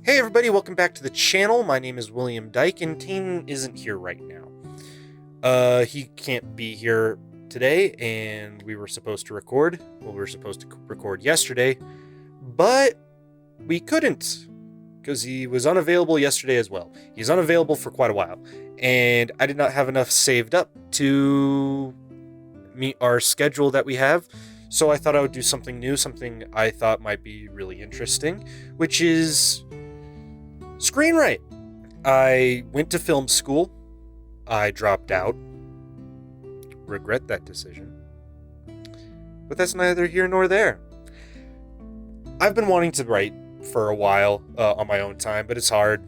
Hey everybody, welcome back to the channel. My name is William Dyke, and Tane isn't here right now. He can't be here today, and we were supposed to record. Well, we were supposed to record yesterday, but we couldn't, because he was unavailable yesterday as well. He's unavailable for quite a while, and I did not have enough saved up to meet our schedule that we have. So I thought I would do something new, something I thought might be really interesting, which is Screenwrite. I went to film school. I dropped out. Regret that decision. But that's neither here nor there. I've been wanting to write for a while on my own time, but it's hard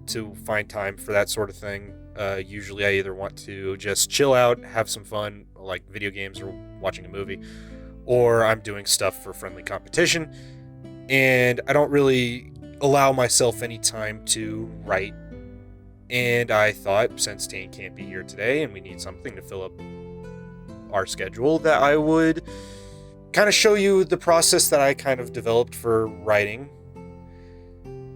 to find time for that sort of thing. Usually I either want to just chill out, have some fun, like video games or watching a movie, or I'm doing stuff for friendly competition, and I don't really allow myself any time to write. And I thought, since Tane can't be here today and we need something to fill up our schedule, that I would kind of show you the process that I kind of developed for writing.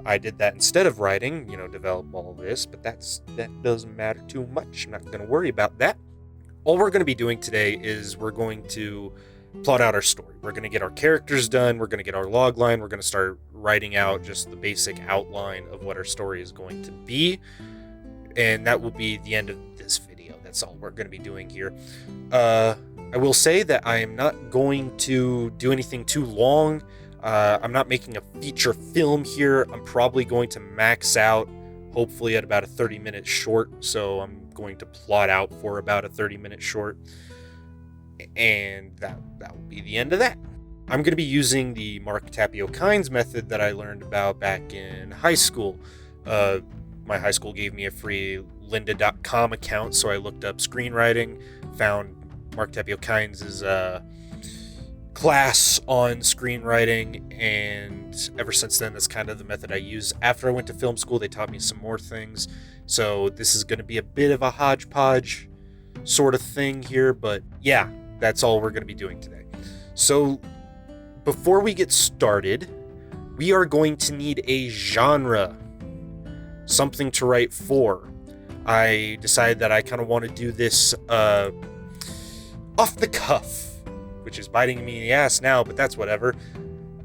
I did that instead of writing, develop all this, but that doesn't matter too much. I'm not going to worry about that. All we're going to be doing today is we're going to plot out our story. We're going to get our characters done. We're going to get our log line. We're going to start writing out just the basic outline of what our story is going to be. And that will be the end of this video. That's all we're going to be doing here. I will say that I am not going to do anything too long. I'm not making a feature film here. I'm probably going to max out, hopefully at about a 30-minute short. So I'm going to plot out for about a 30-minute short. And that will be the end of that. I'm going to be using the Mark Tapio-Kynes method that I learned about back in high school. My high school gave me a free lynda.com account, so I looked up screenwriting, found Mark Tapio-Kynes' class on screenwriting, and ever since then, that's kind of the method I use. After I went to film school, they taught me some more things, so this is going to be a bit of a hodgepodge sort of thing here, but yeah, that's all we're going to be doing today. So before we get started, we are going to need a genre, something to write for. I decided that I kind of want to do this off the cuff, which is biting me in the ass now, but that's whatever.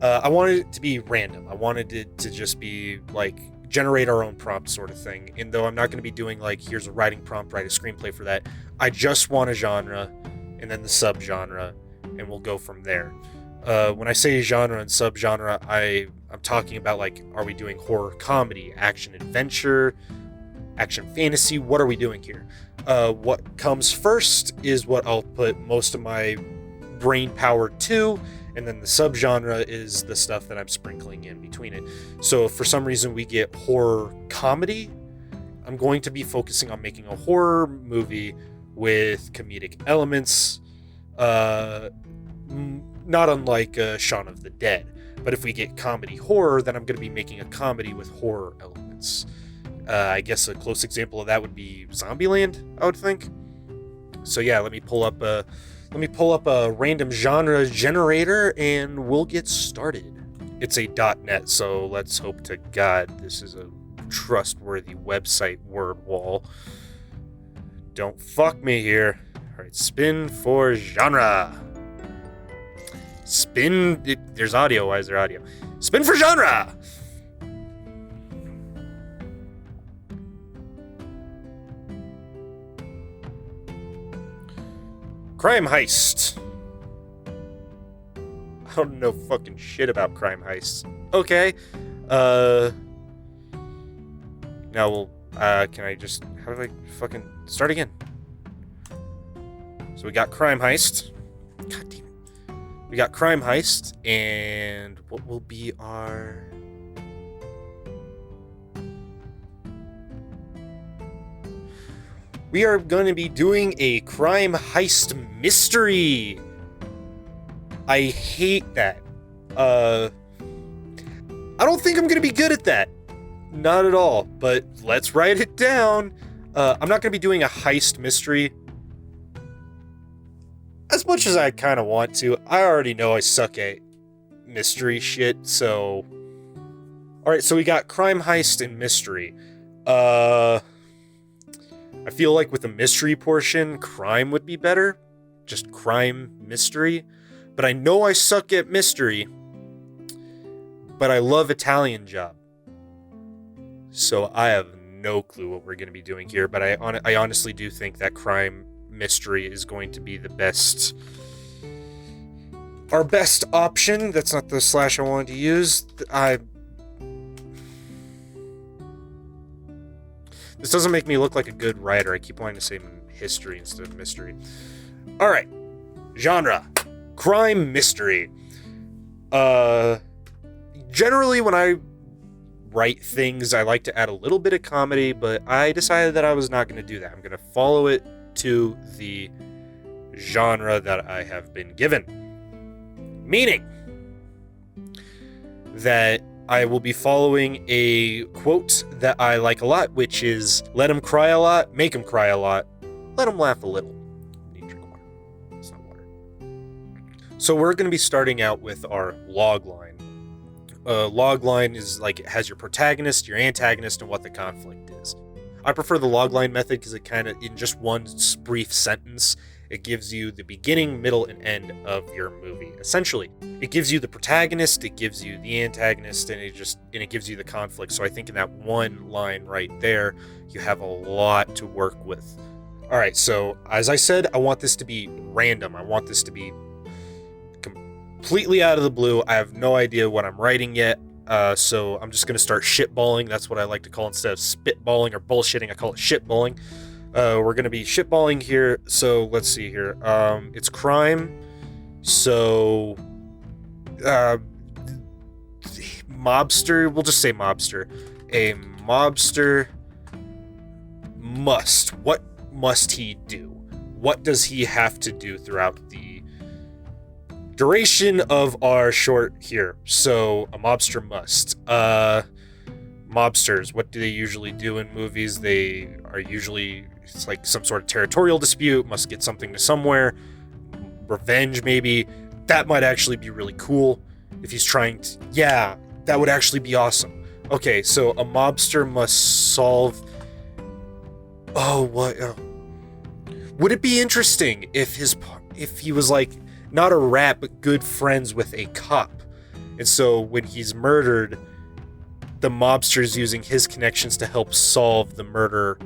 I wanted it to be random. I wanted it to just be like generate our own prompt sort of thing. And though I'm not going to be doing like, here's a writing prompt, write a screenplay for that, I just want a genre and then the subgenre, and we'll go from there. When I say genre and subgenre, I'm talking about, like, are we doing horror comedy, action adventure, action fantasy? What are we doing here? What comes first is what I'll put most of my brain power to, and then the subgenre is the stuff that I'm sprinkling in between it. So if for some reason we get horror comedy, I'm going to be focusing on making a horror movie with comedic elements, not unlike Shaun of the Dead. But if we get comedy horror, then I'm going to be making a comedy with horror elements. I guess a close example of that would be Zombieland, I would think. So yeah, let me pull up a random genre generator and we'll get started. It's a .net, so let's hope to God this is a trustworthy website word wall. Don't fuck me here. All right, spin for genre. There's audio. Why is there audio? Spin for genre. Crime heist. I don't know fucking shit about crime heists. Okay. Now we'll, can I just, how do I fucking start again? So we got crime heist. God damn it. We got crime heist, and what will be our... We are going to be doing a crime heist mystery. I hate that. I don't think I'm going to be good at that. Not at all, but let's write it down. I'm not going to be doing a heist mystery. As much as I kind of want to, I already know I suck at mystery shit, so All right, so we got crime, heist, and mystery. I feel like with the mystery portion, crime would be better. Just crime, mystery. But I know I suck at mystery. But I love Italian Job. So I have no clue what we're going to be doing here. But I honestly do think that crime, mystery is going to be the best... Our best option. That's not the slash I wanted to use. This doesn't make me look like a good writer. I keep wanting to say history instead of mystery. All right. Genre. Crime, mystery. Generally, when I write things, I like to add a little bit of comedy, but I decided that I was not going to do that. I'm going to follow it to the genre that I have been given. Meaning that I will be following a quote that I like a lot, which is, let him cry a lot, make him cry a lot, let him laugh a little. Need drink water. It's not water. So we're going to be starting out with our log line. Log line is like, it has your protagonist, your antagonist, and what the conflict is. I prefer the log line method because it kind of, in just one brief sentence, it gives you the beginning, middle, and end of your movie. Essentially, it gives you the protagonist, it gives you the antagonist, and it gives you the conflict. So I think in that one line right there, you have a lot to work with. All right, so as I said, I want this to be random. I want this to be completely out of the blue. I have no idea what I'm writing yet. So I'm just going to start shitballing. That's what I like to call, instead of spitballing or bullshitting, I call it shitballing. We're going to be shitballing here. So let's see here. It's crime. So, mobster, we'll just say mobster. A mobster must. What must he do? What does he have to do throughout the duration of our short here? So, a mobster must. Mobsters, what do they usually do in movies? They are usually, it's like some sort of territorial dispute, must get something to somewhere, revenge maybe. That might actually be really cool if he's trying to, yeah, that would actually be awesome. Okay, so a mobster must solve, would it be interesting if he was like, not a rat, but good friends with a cop, and so when he's murdered, the mobster's using his connections to help solve the murder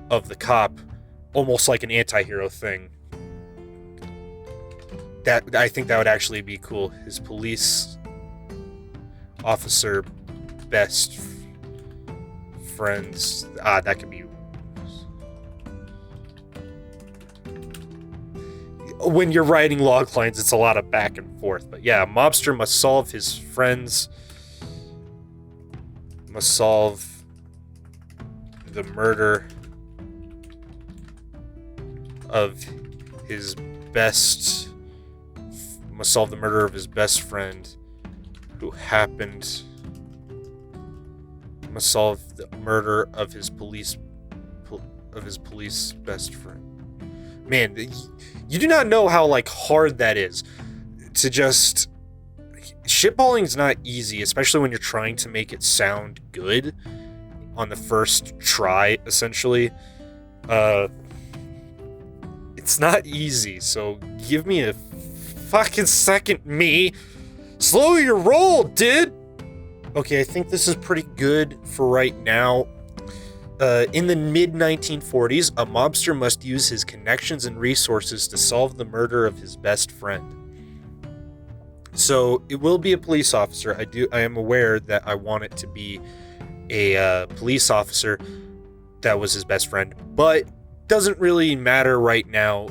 of the cop, almost like an anti-hero thing. That, I think that would actually be cool. His police officer best friends. That could be... When you're writing log lines, it's a lot of back and forth. But yeah, a mobster must solve his friends... must solve the murder of his best... must solve the murder of his best friend who happened... must solve the murder of his police best friend. Man, you do not know how, like, hard that is to just... Shitballing's not easy, especially when you're trying to make it sound good on the first try, essentially. It's not easy, so give me a fucking second, me. Slow your roll, dude! Okay, I think this is pretty good for right now. In the mid-1940s, a mobster must use his connections and resources to solve the murder of his best friend. So, it will be a police officer. I am aware that I want it to be a police officer that was his best friend, but doesn't really matter right now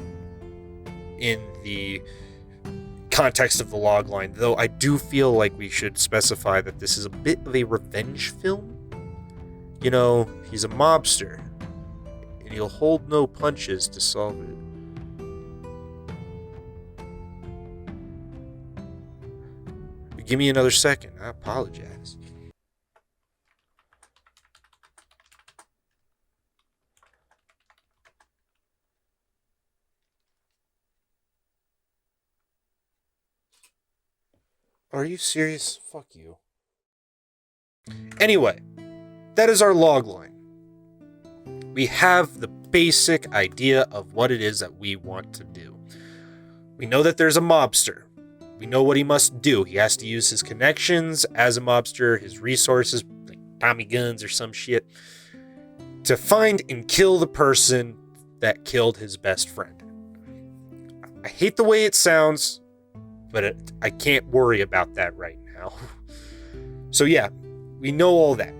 in the context of the logline, though I do feel like we should specify that this is a bit of a revenge film. You know, he's a mobster, and he'll hold no punches to solve it. Give me another second. I apologize. Are you serious? Fuck you. Anyway, that is our log line. We have the basic idea of what it is that we want to do. We know that there's a mobster. We know what he must do. He has to use his connections as a mobster, his resources, like Tommy guns or some shit, to find and kill the person that killed his best friend. I hate the way it sounds, but I can't worry about that right now. So yeah, we know all that.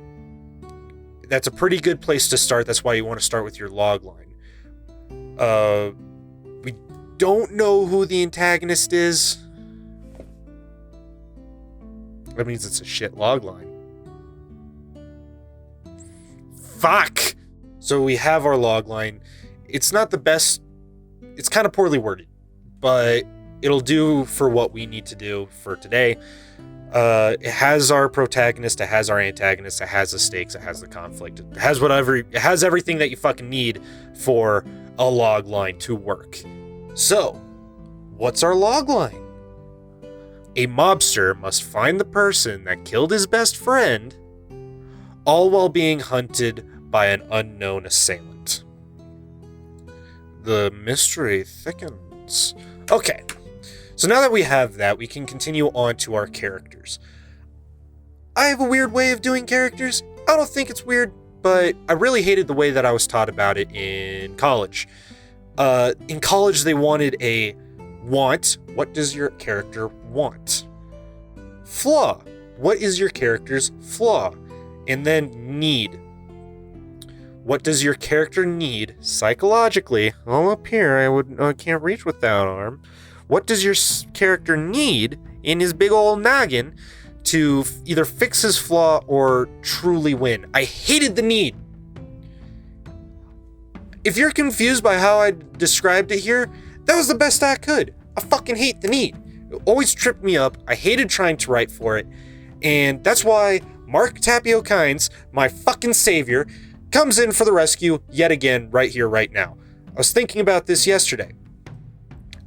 That's a pretty good place to start. That's why you want to start with your log line. We don't know who the antagonist is. That means it's a shit log line. Fuck! So we have our log line. It's not the best. It's kind of poorly worded, but it'll do for what we need to do for today. It has our protagonist, it has our antagonist, it has the stakes, it has the conflict, it has whatever, it has everything that you fucking need for a log line to work. So, what's our log line? A mobster must find the person that killed his best friend, all while being hunted by an unknown assailant. The mystery thickens. Okay. So now that we have that, we can continue on to our characters. I have a weird way of doing characters. I don't think it's weird, but I really hated the way that I was taught about it in college. In college, they wanted a want. What does your character want? Flaw. What is your character's flaw? And then need. What does your character need psychologically? All up here, I can't reach with that arm. What does your character need in his big old noggin to either fix his flaw or truly win? I hated the need. If you're confused by how I described it here, that was the best I could. I fucking hate the need. It always tripped me up. I hated trying to write for it. And that's why Mark Tapio Kynes, my fucking savior, comes in for the rescue yet again right here, right now. I was thinking about this yesterday.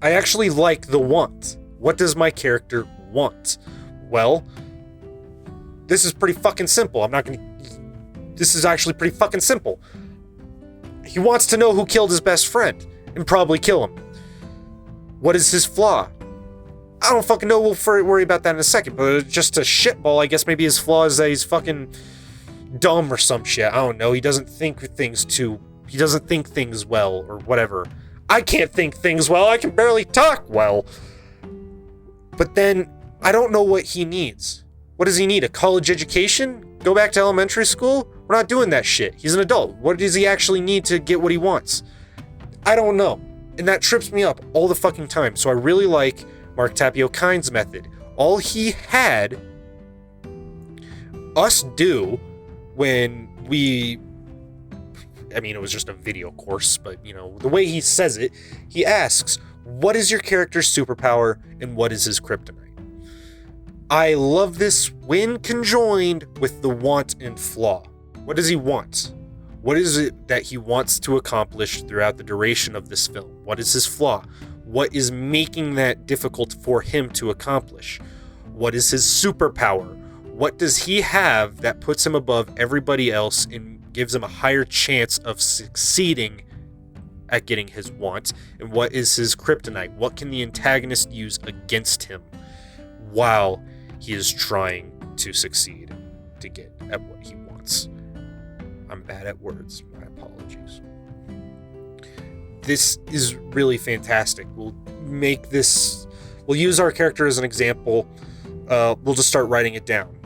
I actually like the want. What does my character want? Well, this is pretty fucking simple. This is actually pretty fucking simple. He wants to know who killed his best friend and probably kill him. What is his flaw? I don't fucking know. We'll worry about that in a second. But just a shitball, I guess maybe his flaw is that he's fucking dumb or some shit. I don't know. He doesn't think things well or whatever. I can't think things well. I can barely talk well. But then, I don't know what he needs. What does he need? A college education? Go back to elementary school? We're not doing that shit. He's an adult. What does he actually need to get what he wants? I don't know. And that trips me up all the fucking time. So I really like Mark Tapio Kynes' method. All he had us do when it was just a video course, but, the way he says it, he asks, what is your character's superpower and what is his kryptonite? I love this when conjoined with the want and flaw. What does he want? What is it that he wants to accomplish throughout the duration of this film? What is his flaw? What is making that difficult for him to accomplish? What is his superpower? What does he have that puts him above everybody else and gives him a higher chance of succeeding at getting his want? And what is his kryptonite? What can the antagonist use against him while he is trying to succeed to get at what he wants? I'm bad at words. My apologies. This is really fantastic. We'll use our character as an example. We'll just start writing it down.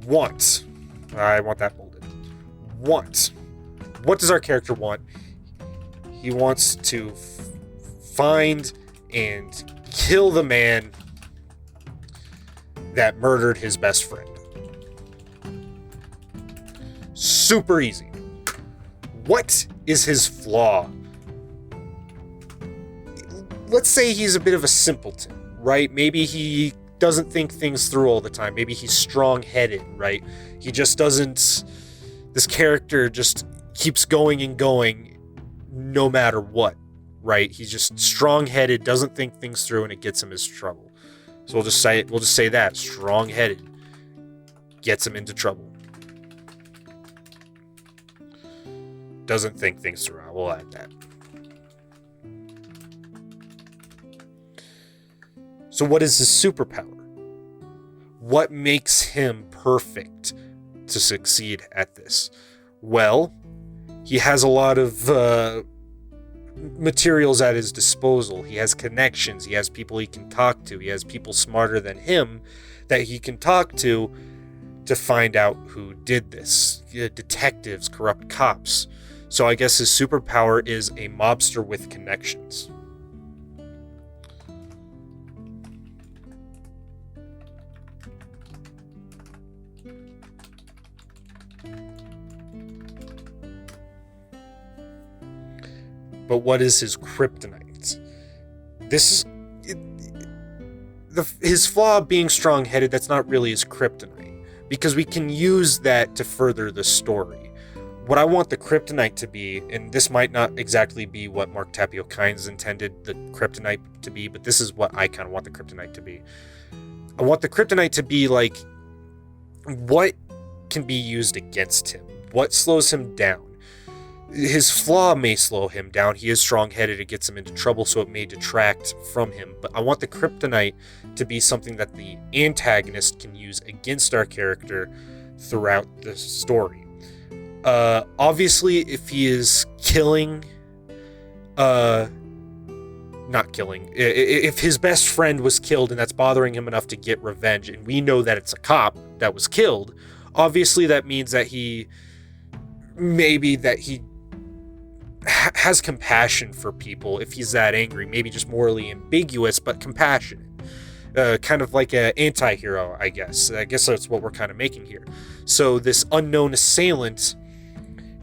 Want. I want that bolded. Want. What does our character want? He wants to find and kill the man that murdered his best friend. Super easy. What is his flaw? Let's say he's a bit of a simpleton, right? Maybe he doesn't think things through all the time. Maybe he's strong-headed, right? He just doesn't... This character just keeps going and going no matter what, right? He's just strong-headed, doesn't think things through, and it gets him his trouble. So we'll just say that, strong-headed. gets him into trouble. Doesn't think things through. I will add that. So what is his superpower? What makes him perfect to succeed at this? Well, he has a lot of materials at his disposal. He has connections. He has people he can talk to. He has people smarter than him that he can talk to find out who did this. Detectives, corrupt cops. So I guess his superpower is a mobster with connections. But what is his kryptonite? This is his flaw of being strong-headed. That's not really his kryptonite, because we can use that to further the story. What I want the kryptonite to be, and this might not exactly be what Mark Tapio Kynes intended the kryptonite to be, but this is what I kind of want the kryptonite to be. I want the kryptonite to be like, what can be used against him? What slows him down? His flaw may slow him down. He is strong-headed. It gets him into trouble, so it may detract from him. But I want the kryptonite to be something that the antagonist can use against our character throughout the story. Obviously, if he is killing, not killing, if his best friend was killed and that's bothering him enough to get revenge, and we know that it's a cop that was killed, obviously that means that he has compassion for people. If he's that angry, maybe just morally ambiguous, but compassionate. Kind of like an anti-hero, I guess. I guess that's what we're kind of making here. So this unknown assailant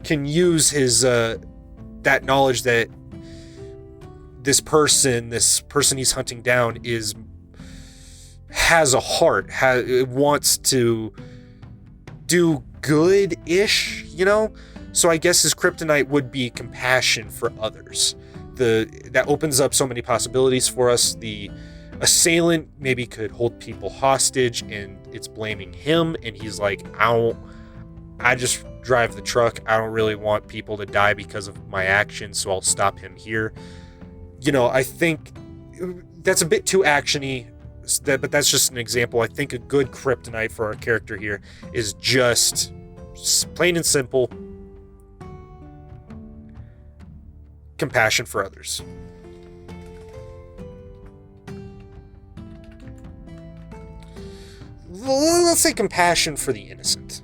can use his that knowledge that this person he's hunting down has a heart, wants to do good-ish, you know? So I guess his kryptonite would be compassion for others. That opens up so many possibilities for us. The assailant maybe could hold people hostage and it's blaming him, and he's like, I just drive the truck. I don't really want people to die because of my actions, so I'll stop him here. You know, I think that's a bit too actiony, but that's just an example. I think a good kryptonite for our character here is just plain and simple compassion for others. Let's say compassion for the innocent.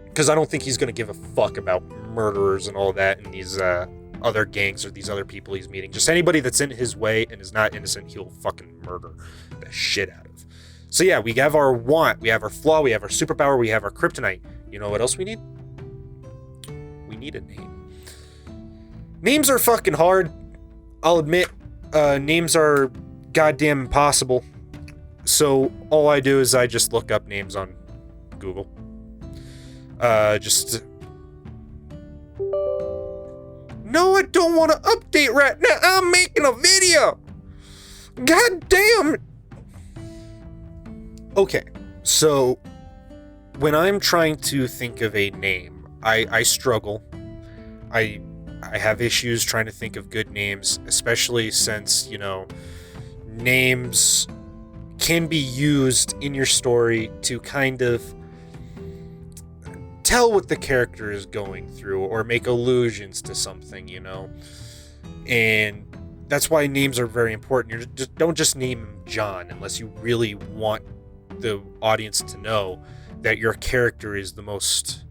Because I don't think he's going to give a fuck about murderers and all that and these other gangs or these other people he's meeting. Just anybody that's in his way and is not innocent, he'll fucking murder the shit out of. So yeah, we have our want, we have our flaw, we have our superpower, we have our kryptonite. You know what else we need? We need a name. Names are fucking hard. I'll admit, names are goddamn impossible. So all I do is I just look up names on Google. No, I don't want to update right now. I'm making a video. God damn. Okay, so when I'm trying to think of a name, I struggle. I have issues trying to think of good names, especially since, you know, names can be used in your story to kind of tell what the character is going through or make allusions to something, you know. And that's why names are very important. Don't just name him John unless you really want the audience to know that your character is the most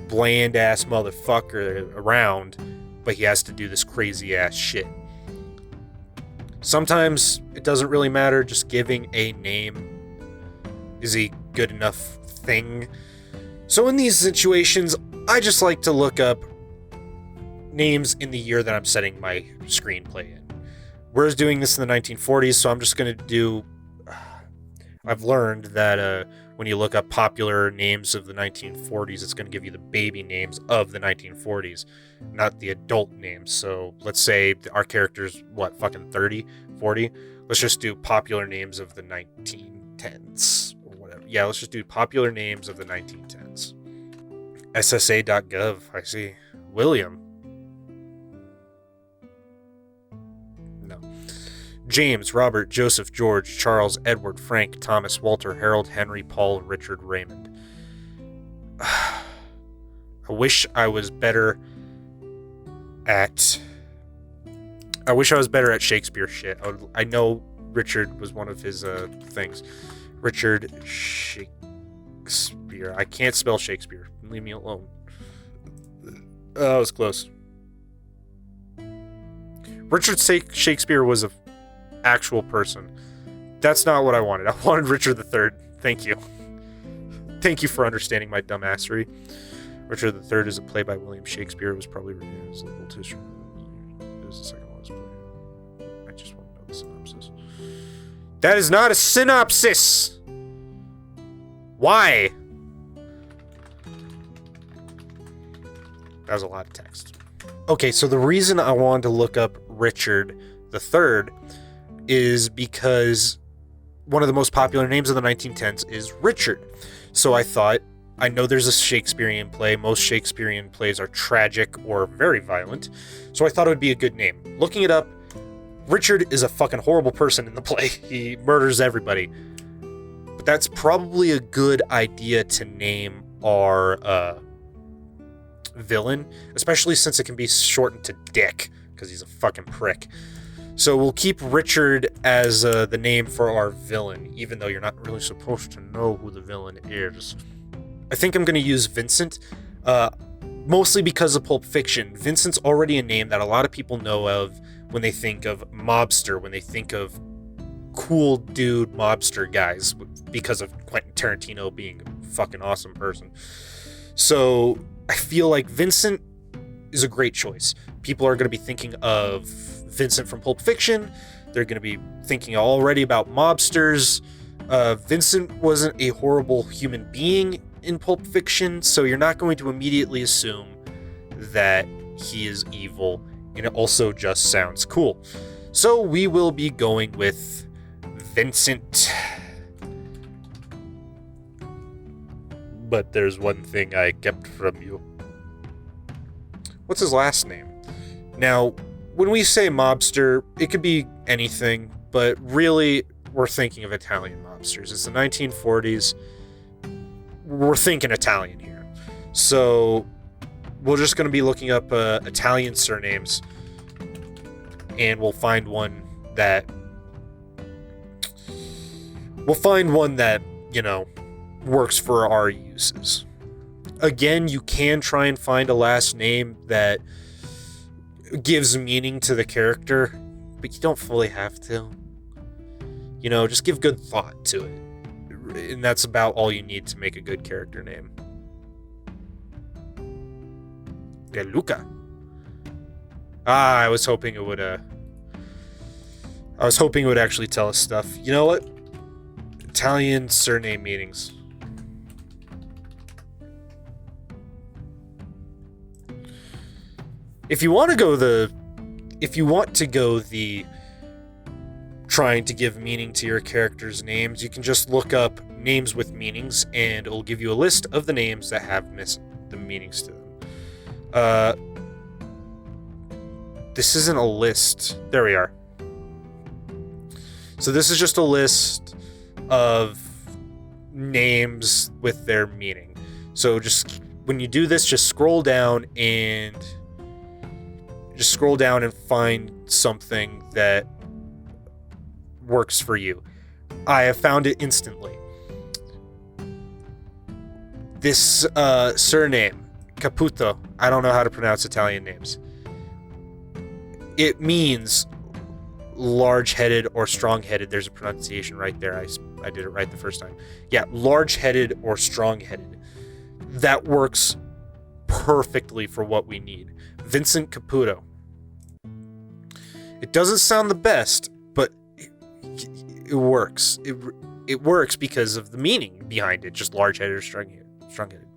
bland-ass motherfucker around, but he has to do this crazy-ass shit. Sometimes it doesn't really matter. Just giving a name is a good enough thing. So in these situations, I just like to look up names in the year that I'm setting my screenplay in. We're doing this in the 1940s, so I'm just going to do... I've learned that when you look up popular names of the 1940s, it's going to give you the baby names of the 1940s, not the adult names. So let's say our character's, fucking 30? 1940. Let's just do popular names of the 1910s or whatever. Yeah, let's just do popular names of the 1910s. SSA.gov, I see. William. No. James, Robert, Joseph, George, Charles, Edward, Frank, Thomas, Walter, Harold, Henry, Paul, Richard, Raymond. I wish I was better at Shakespeare shit. I know Richard was one of his things. Richard Shakespeare. I can't spell Shakespeare. Leave me alone. That was close. Richard Shakespeare was an actual person. That's not what I wanted. I wanted Richard III. Thank you. Thank you for understanding my dumbassery. Richard III is a play by William Shakespeare. It was probably written as little tissue. It was the second last play. I just want to know the synopsis. That is not a synopsis! Why? That was a lot of text. Okay, so the reason I wanted to look up Richard III is because one of the most popular names of the 1910s is Richard. So I thought, I know there's a Shakespearean play. Most Shakespearean plays are tragic or very violent. So I thought it would be a good name. Looking it up, Richard is a fucking horrible person in the play. He murders everybody. But that's probably a good idea to name our villain, especially since it can be shortened to Dick, because he's a fucking prick. So we'll keep Richard as the name for our villain, even though you're not really supposed to know who the villain is. I think I'm going to use Vincent, mostly because of Pulp Fiction. Vincent's already a name that a lot of people know of when they think of mobster, when they think of cool dude mobster guys, because of Quentin Tarantino being a fucking awesome person. So I feel like Vincent is a great choice. People are going to be thinking of Vincent from Pulp Fiction. They're going to be thinking already about mobsters. Vincent wasn't a horrible human being in Pulp Fiction, so you're not going to immediately assume that he is evil, and it also just sounds cool. So we will be going with Vincent. But there's one thing I kept from you. What's his last name? Now, when we say mobster, it could be anything, but really, we're thinking of Italian mobsters. It's the 1940s. We're thinking Italian here. So, we're just going to be looking up Italian surnames, and we'll find one that, you know, works for our uses. Again, you can try and find a last name that gives meaning to the character, but you don't fully have to. You know, just give good thought to it. And that's about all you need to make a good character name. De Luca. I was hoping it would actually tell us stuff. You know what? Italian surname meanings. If you want to go the trying to give meaning to your characters' names, you can just look up names with meanings, and it'll give you a list of the names that have the meanings to them. This isn't a list. There we are. So this is just a list of names with their meaning. So just when you do this, just scroll down and find something that works for you. I have found it instantly. This surname, Caputo, I don't know how to pronounce Italian names. It means large-headed or strong-headed. There's a pronunciation right there. I did it right the first time. Yeah, large-headed or strong-headed. That works perfectly for what we need. Vincent Caputo. It doesn't sound the best, but it works. It works because of the meaning behind it, just large-headed or strong-headed.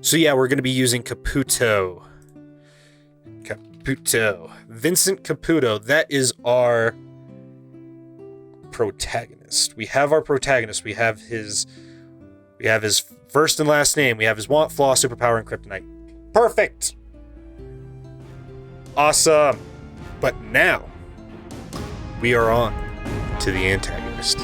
So yeah, we're going to be using Caputo. Caputo. Vincent Caputo. That is our protagonist. We have our protagonist. We have his first and last name. We have his want, flaw, superpower, and kryptonite. Perfect. Awesome. But now we are on to the antagonist.